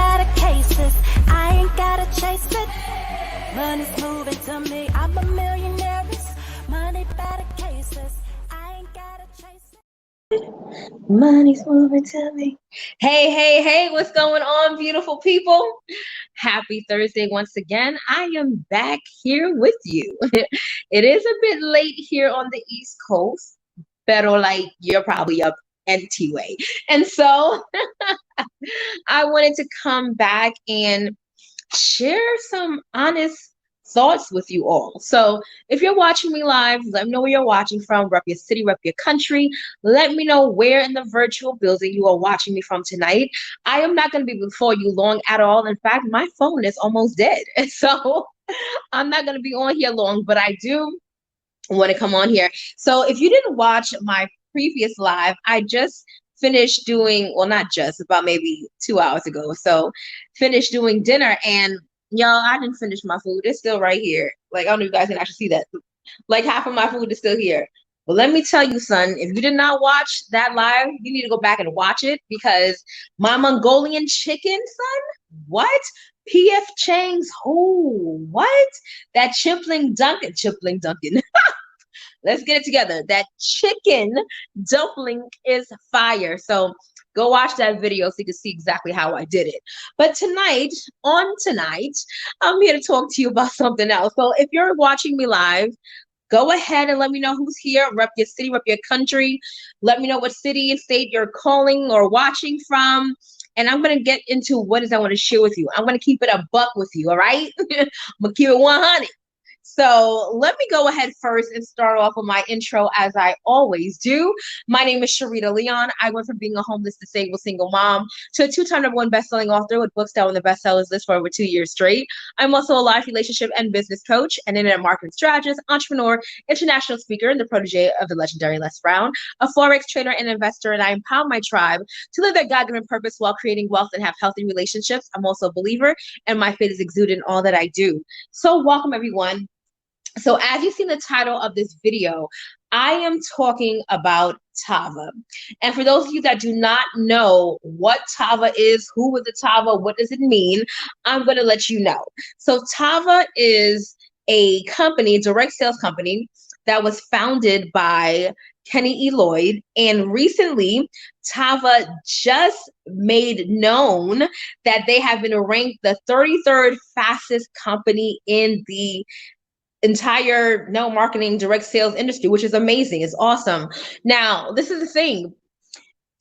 better cases. I ain't gotta chase it. Money's moving to me. I'm a millionaire. Money better cases. I ain't gotta chase it. Money's moving to me. Hey, hey, hey, what's going on, beautiful people? Happy Thursday once again. I am back here with you. It is a bit late here on the East Coast, pero like you're probably up anyway. And so I wanted to come back and share some honest thoughts with you all. So if you're watching me live, let me know where you're watching from, rep your city, rep your country. Let me know where in the virtual building you are watching me from tonight. I am not going to be before you long at all. In fact, my phone is almost dead. So I'm not going to be on here long, but I do want to come on here. So if you didn't watch my previous live, I just finished doing, well, not just, about maybe 2 hours ago. So finished doing dinner, and y'all, I didn't finish my food. It's still right here. Like, I don't know if you guys can actually see that. Like, half of my food is still here. But let me tell you, son, if you did not watch that live, you need to go back and watch it, because my Mongolian chicken, son, what? P.F. Chang's, oh, what? That Chipling Dunkin. Let's get it together. That chicken dumpling is fire. So go watch that video so you can see exactly how I did it. But tonight, I'm here to talk to you about something else. So if you're watching me live, go ahead and let me know who's here. Rep your city, rep your country. Let me know what city and state you're calling or watching from. And I'm going to get into what it is I want to share with you. I'm going to keep it a buck with you, all right? I'm going to keep it 100. So let me go ahead first and start off with my intro, as I always do. My name is Sharita Leon. I went from being a homeless, disabled, single mom to a two-time #1 best-selling author with books that were on the bestsellers list for over 2 years straight. I'm also a life relationship and business coach, an internet marketing strategist, entrepreneur, international speaker, and the protege of the legendary Les Brown, a Forex trader and investor, and I empower my tribe to live their God-given purpose while creating wealth and have healthy relationships. I'm also a believer, and my faith is exuded in all that I do. So welcome, everyone. So as you see in the title of this video, I am talking about Tava. And for those of you that do not know what Tava is, who is the Tava, what does it mean, I'm going to let you know. So Tava is a company, direct sales company, that was founded by Kenny E. Lloyd. And recently, Tava just made known that they have been ranked the 33rd fastest company in the entire marketing direct sales industry, which is amazing. It's awesome. Now, this is the thing.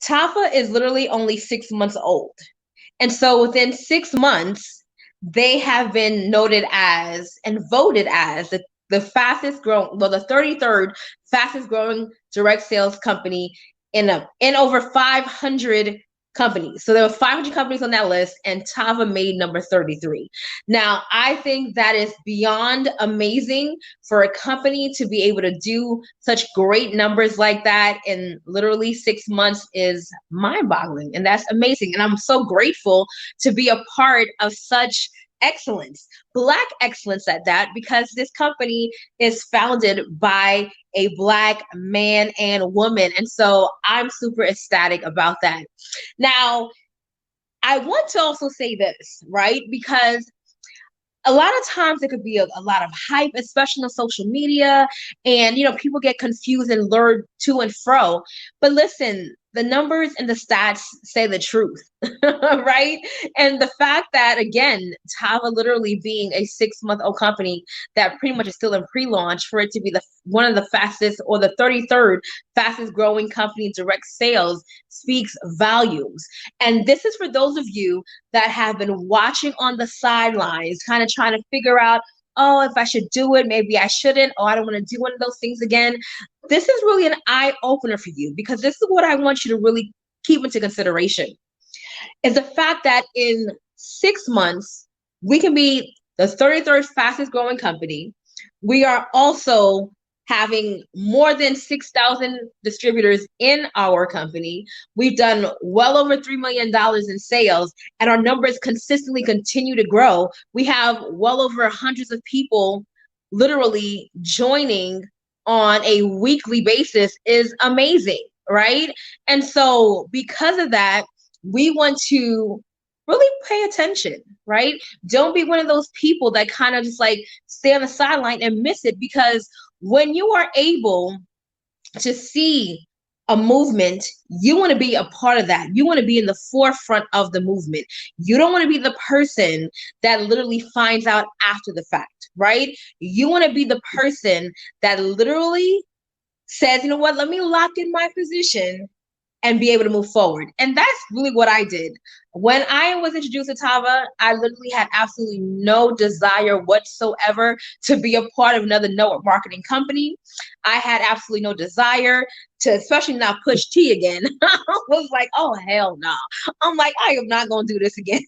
Tava is literally only 6 months old. And so within 6 months, they have been noted as and voted as the fastest growing, well, the 33rd fastest growing direct sales company in over 500 companies. So there were 500 companies on that list, and Tava made number 33. Now, I think that is beyond amazing for a company to be able to do such great numbers like that in literally 6 months is mind-boggling, and that's amazing. And I'm so grateful to be a part of such excellence, Black excellence at that, because this company is founded by a Black man and woman. And so I'm super ecstatic about that. Now, I want to also say this, right? Because a lot of times it could be a lot of hype, especially on social media, and people get confused and lured to and fro. But listen, the numbers and the stats say the truth, right? And the fact that, again, Tava literally being a 6-month-old company that pretty much is still in pre-launch, for it to be one of the fastest, or the 33rd fastest growing company in direct sales, speaks volumes. And this is for those of you that have been watching on the sidelines, kind of trying to figure out, oh, if I should do it, maybe I shouldn't. Oh, I don't want to do one of those things again. This is really an eye opener for you, because this is what I want you to really keep into consideration, is the fact that in 6 months, we can be the 33rd fastest growing company. We are also having more than 6,000 distributors in our company. We've done well over $3 million in sales, and our numbers consistently continue to grow. We have well over hundreds of people literally joining on a weekly basis. Is amazing, right? And so because of that, we want to really pay attention, right? Don't be one of those people that kind of just like stay on the sideline and miss it, because when you are able to see a movement, you want to be a part of that. You want to be in the forefront of the movement. You don't want to be the person that literally finds out after the fact, right? You want to be the person that literally says, you know what, let me lock in my position and be able to move forward. And that's really what I did. When I was introduced to Tava, I literally had absolutely no desire whatsoever to be a part of another network marketing company. I had absolutely no desire to, especially not push T again. I was like, oh, hell no. I'm like, I am not going to do this again.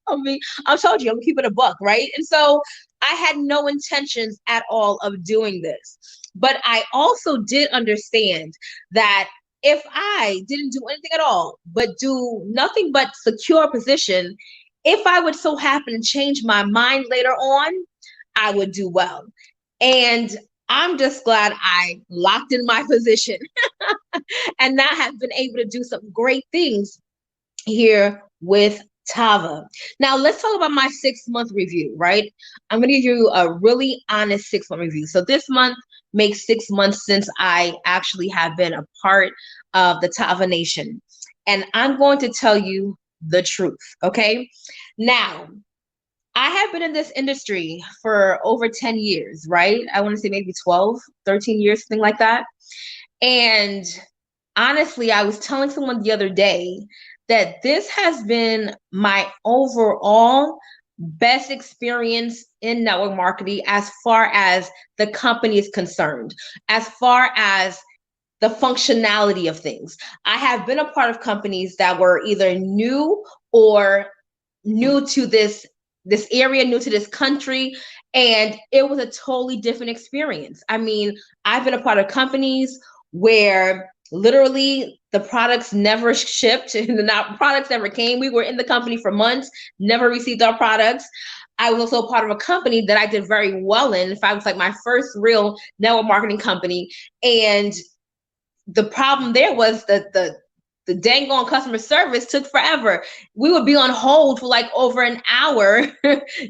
I mean, I told you, I'm keeping a buck, right? And so I had no intentions at all of doing this. But I also did understand that if I didn't do anything at all, but do nothing but secure a position, if I would so happen to change my mind later on, I would do well. And I'm just glad I locked in my position and now have been able to do some great things here with Tava. Now let's talk about my 6-month review, right? I'm going to give you a really honest 6-month review. So this month makes 6 months since I actually have been a part of the Tava Nation. And I'm going to tell you the truth, okay? Now, I have been in this industry for over 10 years, right? I want to say maybe 12, 13 years, something like that. And honestly, I was telling someone the other day that this has been my overall best experience in network marketing as far as the company is concerned, as far as the functionality of things. I have been a part of companies that were either new or new to this area, new to this country, and it was a totally different experience. I mean, I've been a part of companies where literally the products never shipped and the products never came. We were in the company for months, never received our products. I was also a part of a company that I did very well in. In fact, it was like my first real network marketing company. And the problem there was that the dang on customer service took forever. We would be on hold for like over an hour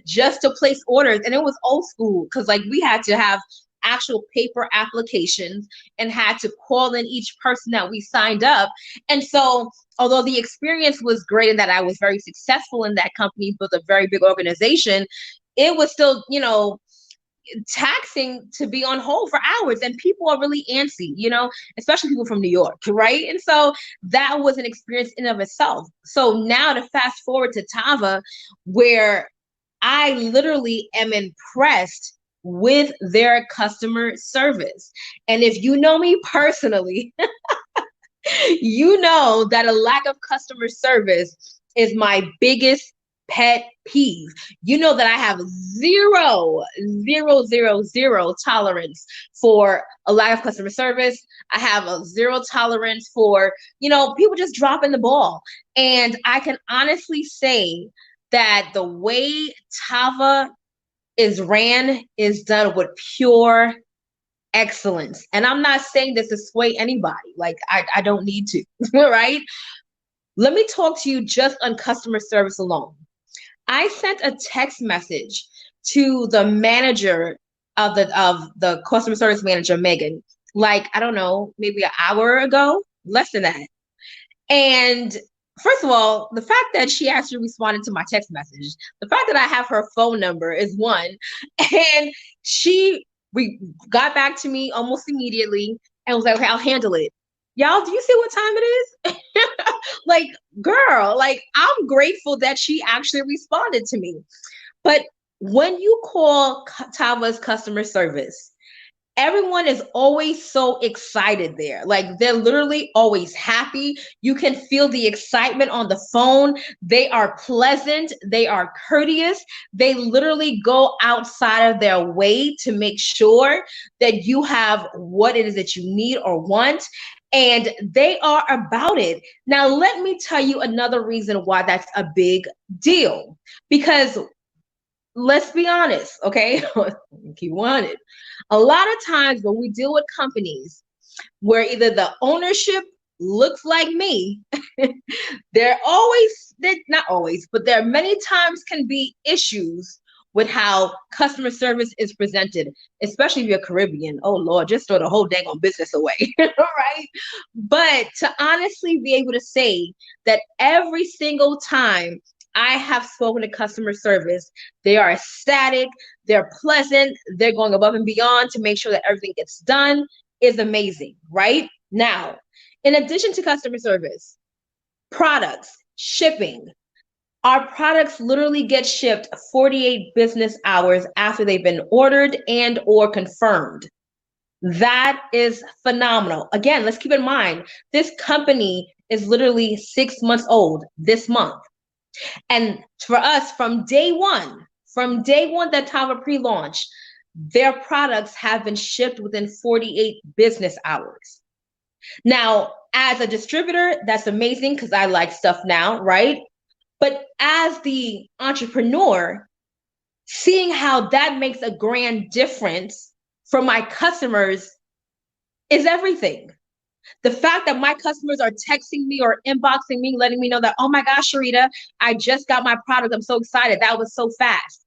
just to place orders. And it was old school because like we had to have actual paper applications and had to call in each person that we signed up. And so although the experience was great and that I was very successful in that company, built a very big organization, it was still, you know, taxing to be on hold for hours, and people are really antsy, you know, especially people from New York, right? And so that was an experience in of itself. So now to fast forward to Tava, where I literally am impressed with their customer service. And if you know me personally, you know that a lack of customer service is my biggest pet peeve. You know that I have zero tolerance for a lack of customer service. I have a zero tolerance for, you know, people just dropping the ball. And I can honestly say that the way Tava is ran is done with pure excellence. And I'm not saying this to sway anybody. Like I don't need to, right? Let me talk to you just on customer service alone. I sent a text message to the manager of the customer service manager, Megan, like, I don't know, maybe an hour ago, less than that. And first of all, the fact that she actually responded to my text message, the fact that I have her phone number is one. And we got back to me almost immediately and was like, okay, I'll handle it. Y'all, do you see what time it is? Like, girl, like, I'm grateful that she actually responded to me. But when you call Tava's customer service, everyone is always so excited there. Like they're literally always happy. You can feel the excitement on the phone. They are pleasant. They are courteous. They literally go outside of their way to make sure that you have what it is that you need or want. And they are about it. Now, let me tell you another reason why that's a big deal. Because let's be honest, okay? Keep on it. A lot of times when we deal with companies where either the ownership looks like me, they're not always, but there are many times can be issues with how customer service is presented, especially if you're Caribbean. Oh Lord, just throw the whole dang on business away, right? But to honestly be able to say that every single time I have spoken to customer service, they are ecstatic, they're pleasant, they're going above and beyond to make sure that everything gets done is amazing, right? Now, in addition to customer service, products, shipping, our products literally get shipped 48 business hours after they've been ordered and or confirmed. That is phenomenal. Again, let's keep in mind, this company is literally 6 months old this month. And for us, from day one that Tava pre-launched, their products have been shipped within 48 business hours. Now, as a distributor, that's amazing because I like stuff now, right? But as the entrepreneur, seeing how that makes a grand difference for my customers is everything. The fact that my customers are texting me or inboxing me, letting me know that, oh my gosh, Sharita, I just got my product. I'm so excited. That was so fast.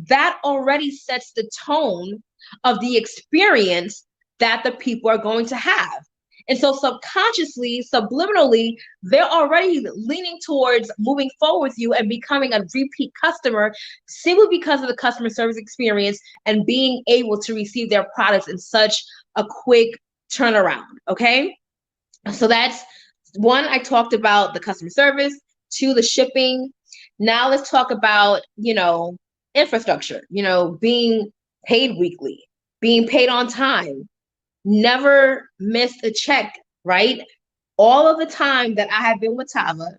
That already sets the tone of the experience that the people are going to have. And so subconsciously, subliminally, they're already leaning towards moving forward with you and becoming a repeat customer simply because of the customer service experience and being able to receive their products in such a quick turnaround. Okay. So that's one, I talked about the customer service, two, the shipping. Now let's talk about, infrastructure, being paid weekly, being paid on time, never missed a check, right? All of the time that I have been with Tava,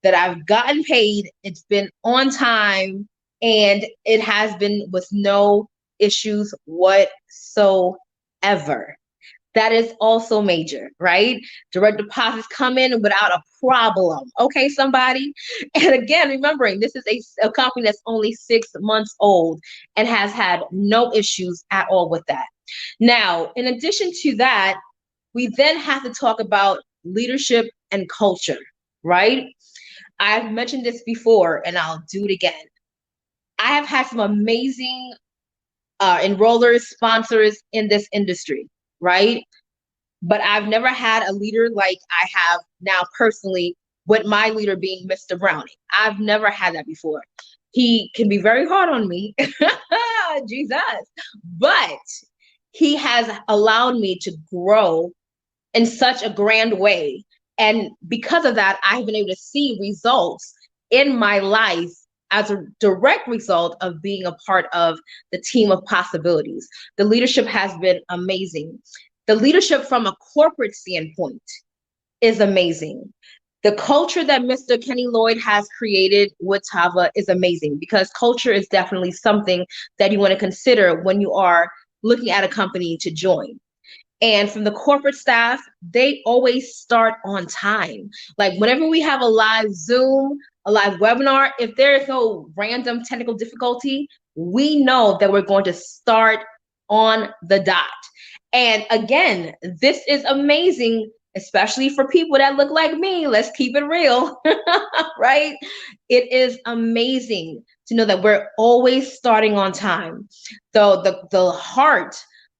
that I've gotten paid, it's been on time and it has been with no issues whatsoever. That is also major, right? Direct deposits come in without a problem. Okay, somebody? And again, remembering this is a company that's only 6 months old and has had no issues at all with that. Now, in addition to that, we then have to talk about leadership and culture, right? I've mentioned this before and I'll do it again. I have had some amazing enrollers, sponsors in this industry, right? But I've never had a leader like I have now personally, with my leader being Mr. Browning. I've never had that before. He can be very hard on me, Jesus, but he has allowed me to grow in such a grand way. And because of that, I've been able to see results in my life as a direct result of being a part of the team of possibilities. The leadership has been amazing. The leadership from a corporate standpoint is amazing. The culture that Mr. Kenny Lloyd has created with Tava is amazing because culture is definitely something that you want to consider when you are looking at a company to join. And from the corporate staff, they always start on time. Like whenever we have a live Zoom, a live webinar, if there is no random technical difficulty, we know that we're going to start on the dot. And again, this is amazing, especially for people that look like me. Let's keep it real, right? It is amazing to know that we're always starting on time. So the heart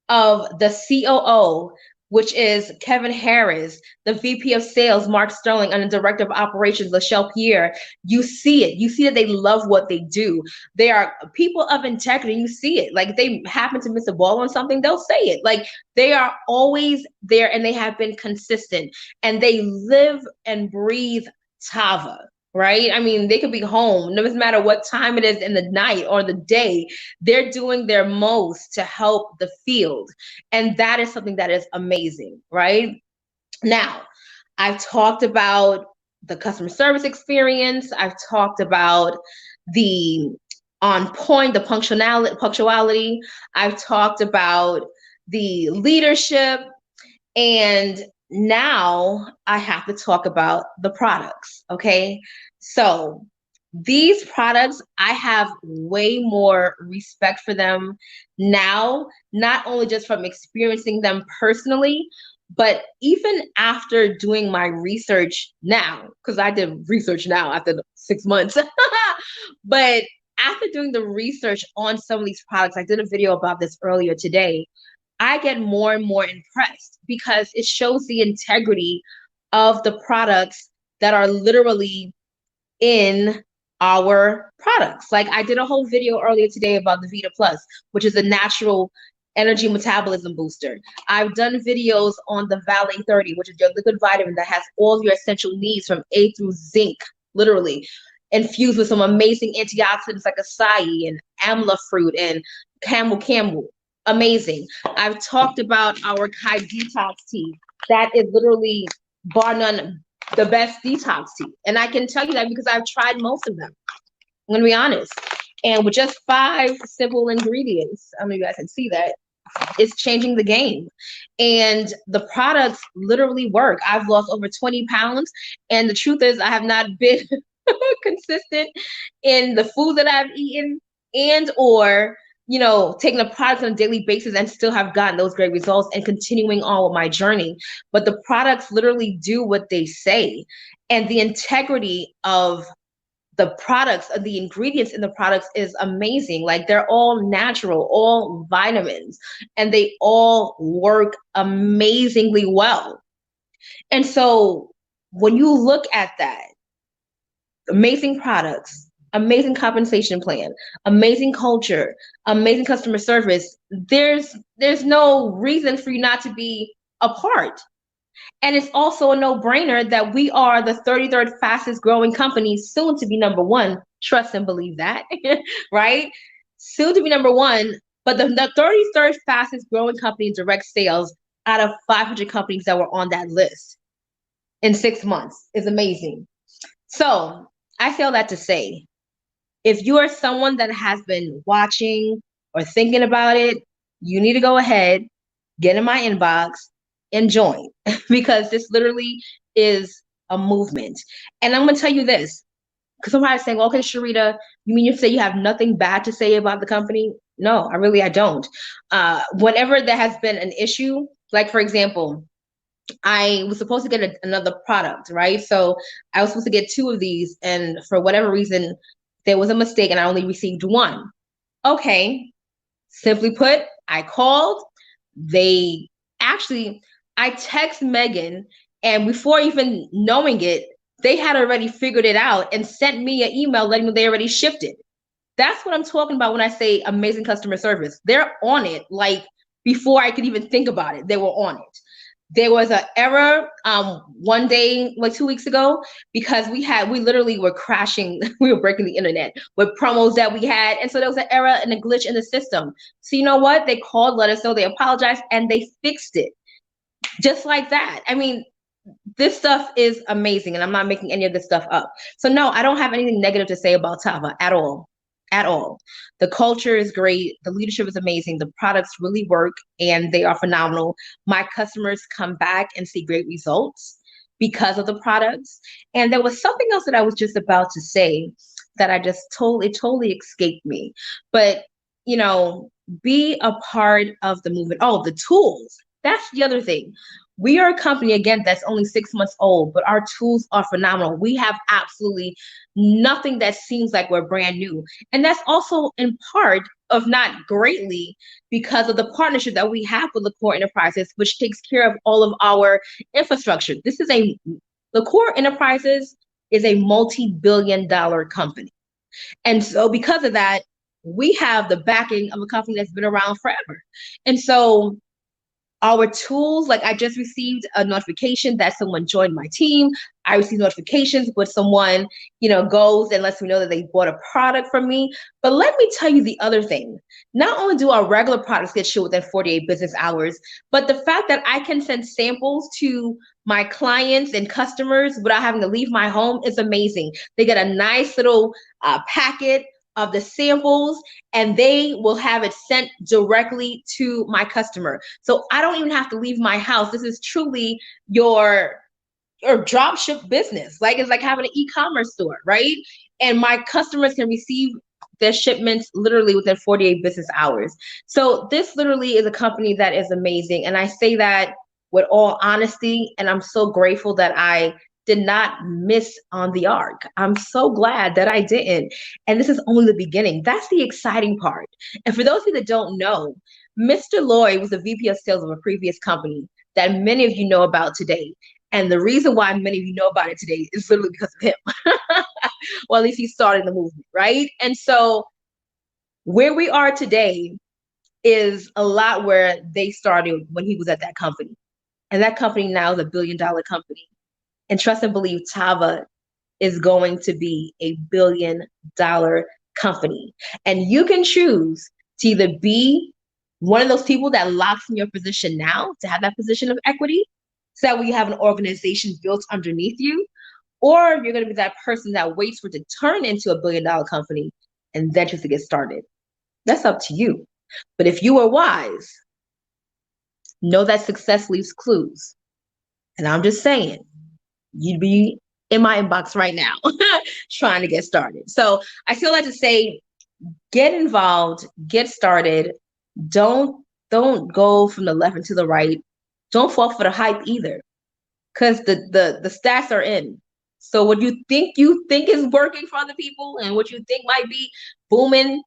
of the COO, which is Kevin Harris, the VP of Sales, Mark Sterling, and the Director of Operations, Lachelle Pierre, you see it. You see that they love what they do. They are people of integrity. You see it. Like if they happen to miss a ball on something, they'll say it. Like they are always there and they have been consistent and they live and breathe Tava. Right? I mean, they could be home, no matter what time it is in the night or the day, they're doing their most to help the field. And that is something that is amazing, right? Now, I've talked about the customer service experience. I've talked about the on point, the punctuality. I've talked about the leadership. And now I have to talk about the products, okay? So these products, I have way more respect for them now, not only just from experiencing them personally, But even after doing my research now, because I did research now after the 6 months, but after doing the research on some of these products, I did a video about this earlier today. I get more and more impressed because it shows the integrity of the products that are literally in our products. Like I did a whole video earlier today about the Vita Plus, which is a natural energy metabolism booster. I've done videos on the Valet 30, which is your liquid vitamin that has all of your essential needs from A through zinc, literally infused with some amazing antioxidants like acai and amla fruit and camel. Amazing. I've talked about our Kai Detox tea. That is literally bar none the best detox tea. And I can tell you that because I've tried most of them. I'm gonna be honest. And with just 5 simple ingredients, I don't know if you guys can see that, it's changing the game. And the products literally work. I've lost over 20 pounds. And the truth is, I have not been consistent in the food that I've eaten and or taking the products on a daily basis and still have gotten those great results and continuing on with my journey. But the products literally do what they say. And the integrity of the products, of the ingredients in the products is amazing. Like they're all natural, all vitamins, and they all work amazingly well. And so when you look at that, amazing products, amazing compensation plan, amazing culture, amazing customer service, there's no reason for you not to be a part. And it's also a no-brainer that we are the 33rd fastest growing company, soon to be number one. Trust and believe that, right? Soon to be number one, but the 33rd fastest growing company in direct sales out of 500 companies that were on that list in 6 months is amazing. So I say all that to say, if you are someone that has been watching or thinking about it, you need to go ahead, get in my inbox, and join because this literally is a movement. And I'm going to tell you this, because somebody's saying, well, okay, Sharita, you mean you say you have nothing bad to say about the company? No, I don't. Whenever there has been an issue, like for example, I was supposed to get another product, right? So I was supposed to get 2 of these, and for whatever reason, there was a mistake and I only received 1. Okay, simply put, I called. They actually, I text Megan, and before even knowing it, they had already figured it out and sent me an email letting me they already shipped it. That's what I'm talking about when I say amazing customer service. They're on it like before I could even think about it. They were on it. There was an error one day, like 2 weeks ago, because we literally were crashing, we were breaking the internet with promos that we had. And so there was an error and a glitch in the system. So you know what? They called, let us know, they apologized, and they fixed it. Just like that. I mean, this stuff is amazing, and I'm not making any of this stuff up. So no, I don't have anything negative to say about Tava at all. At all. The culture is great. The leadership is amazing. The products really work and they are phenomenal. My customers come back and see great results because of the products. And there was something else that I was just about to say that it totally escaped me. But, be a part of the movement. Oh, the tools. That's the other thing. We are a company, again, that's only 6 months old, but our tools are phenomenal. We have absolutely nothing that seems like we're brand new. And that's also in part, of not greatly, because of the partnership that we have with the Core Enterprises, which takes care of all of our infrastructure. The Core Enterprises is a multi-billion-dollar company. And so because of that, we have the backing of a company that's been around forever. And so our tools, like I just received a notification that someone joined my team. I received notifications when someone, goes and lets me know that they bought a product from me. But let me tell you the other thing. Not only do our regular products get shipped within 48 business hours, but the fact that I can send samples to my clients and customers without having to leave my home is amazing. They get a nice little packet of the samples, and they will have it sent directly to my customer. So I don't even have to leave my house. This is truly your drop ship business. Like it's like having an e-commerce store, right? And my customers can receive their shipments literally within 48 business hours. So this literally is a company that is amazing. And I say that with all honesty. And I'm so grateful that I did not miss on the arc. I'm so glad that I didn't. And this is only the beginning. That's the exciting part. And for those of you that don't know, Mr. Lloyd was the VP of sales of a previous company that many of you know about today. And the reason why many of you know about it today is literally because of him. Well, at least he started the movement, right? And so where we are today is a lot where they started when he was at that company. And that company now is a $1 billion company. And trust and believe Tava is going to be a $1 billion company. And you can choose to either be one of those people that locks in your position now to have that position of equity, so that way you have an organization built underneath you, or you're going to be that person that waits for it to turn into a $1 billion company and then just to get started. That's up to you. But if you are wise, know that success leaves clues. And I'm just saying, you'd be in my inbox right now trying to get started. So I still like to say, get involved, get started. Don't go from the left and to the right. Don't fall for the hype either, because the stats are in. So what you think is working for other people and what you think might be booming,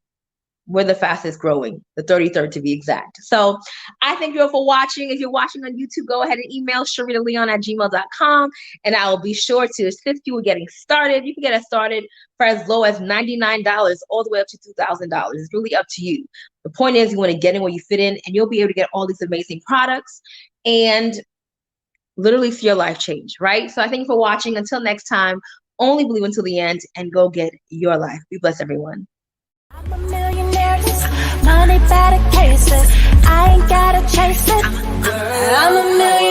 we're the fastest growing, the 33rd to be exact. So I thank you all for watching. If you're watching on YouTube, go ahead and email SharitaLeon@gmail.com, and I will be sure to assist you with getting started. You can get us started for as low as $99 all the way up to $2,000. It's really up to you. The point is, you want to get in where you fit in, and you'll be able to get all these amazing products and literally see your life change, right? So I thank you for watching. Until next time, only believe until the end and go get your life. Be blessed, everyone. I'm a millionaire, money better cases. I ain't gotta chase it. I'm a millionaire.